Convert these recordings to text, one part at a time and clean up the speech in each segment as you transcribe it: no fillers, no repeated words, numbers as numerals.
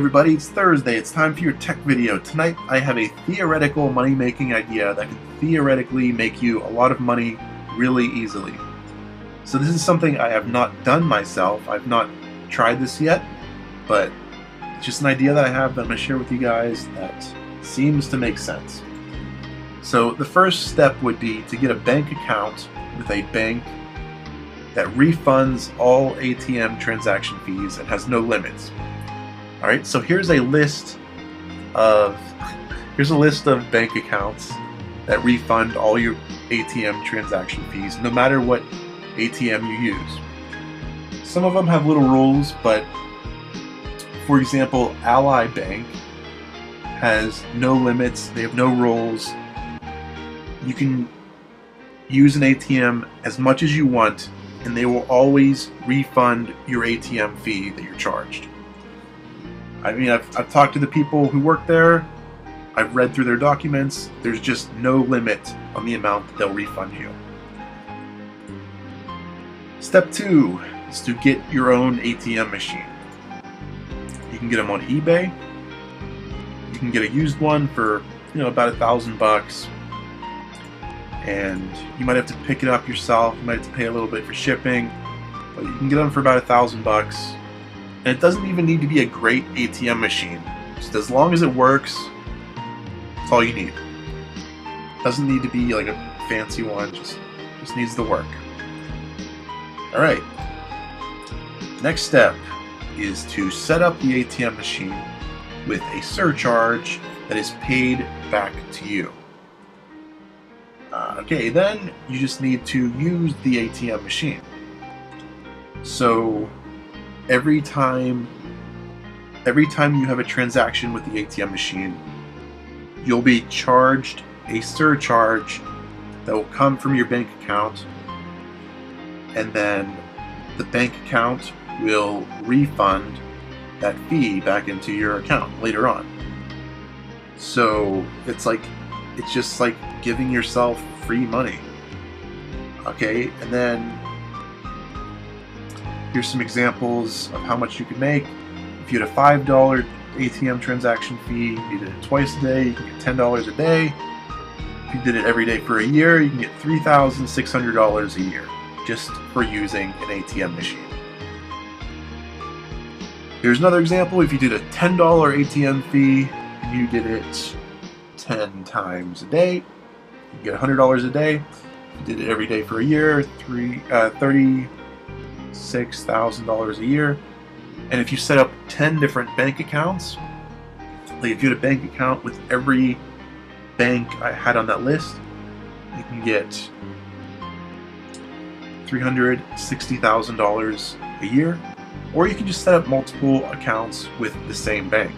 everybody, it's Thursday. It's time for your tech video. Tonight I have a theoretical money-making idea that could theoretically make you a lot of money really easily. So this is something I have not done myself. I've not tried this yet, but it's just an idea that I have that I'm going to share with you guys that seems to make sense. So the first step would be to get a bank account with a bank that refunds all ATM transaction fees and has no limits. Alright, so here's a list of bank accounts that refund all your ATM transaction fees, no matter what ATM you use. Some of them have little rules, but for example, Ally Bank has no limits, they have no rules. You can use an ATM as much as you want, and they will always refund your ATM fee that you're charged. I mean, I've talked to the people who work there, I've read through their documents, there's just no limit on the amount that they'll refund you. Step 2 is to get your own ATM machine. You can get them on eBay. You can get a used one for, about $1,000. And you might have to pick it up yourself, you might have to pay a little bit for shipping, but you can get them for about $1,000. And it doesn't even need to be a great ATM machine. Just as long as it works, that's all you need. It doesn't need to be like a fancy one, just needs to work. Alright. Next step is to set up the ATM machine with a surcharge that is paid back to you. Okay, then you just need to use the ATM machine. So every time you have a transaction with the ATM machine, you'll be charged a surcharge that will come from your bank account, and then the bank account will refund that fee back into your account later on. So it's just like giving yourself free money. Okay, and then here's some examples of how much you can make. If you had a $5 ATM transaction fee, you did it twice a day, you can get $10 a day. If you did it every day for a year, you can get $3,600 a year just for using an ATM machine. Here's another example. If you did a $10 ATM fee and you did it 10 times a day, you get $100 a day. If you did it every day for a year, $36,000 a year. And if you set up 10 different bank accounts, like if you had a bank account with every bank I had on that list, you can get $360,000 a year. Or you can just set up multiple accounts with the same bank.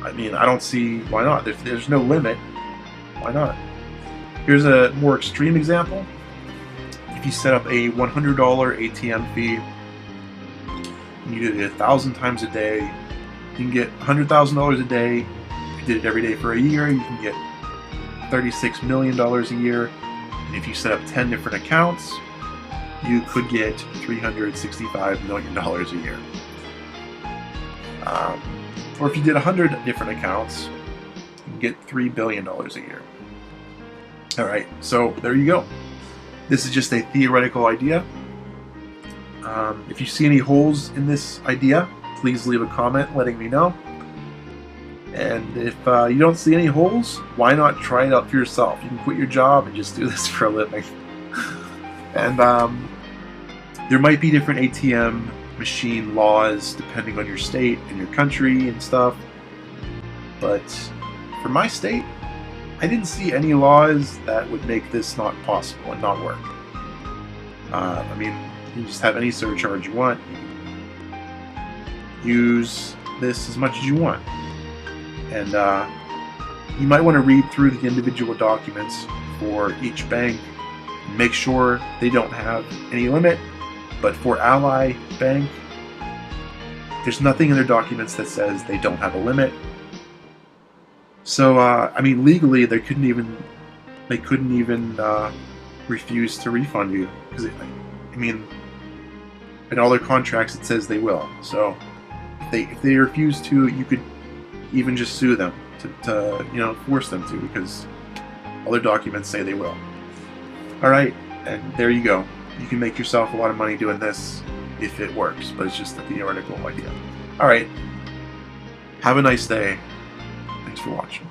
I mean, I don't see why not. If there's no limit, why not? Here's a more extreme example. If you set up a $100 ATM fee, and you did it 1,000 times a day, you can get $100,000 a day. If you did it every day for a year, you can get $36 million a year. And if you set up 10 different accounts, you could get $365 million a year. Or if you did 100 different accounts, you can get $3 billion a year. Alright, so there you go. This is just a theoretical idea. If you see any holes in this idea, please leave a comment letting me know. And if you don't see any holes, why not try it out for yourself? You can quit your job and just do this for a living. And there might be different ATM machine laws depending on your state and your country and stuff. But for my state, I didn't see any laws that would make this not possible and not work. I mean, you can just have any surcharge you want. Use this as much as you want. And you might want to read through the individual documents for each bank and make sure they don't have any limit. But for Ally Bank, there's nothing in their documents that says they don't have a limit. So, I mean, legally, they couldn't even refuse to refund you, because, I mean, in all their contracts it says they will. So, if they refuse to, you could even just sue them to you know, force them to, because other documents say they will. Alright, and there you go. You can make yourself a lot of money doing this if it works, but it's just a theoretical idea. Alright, have a nice day. Thanks for watching.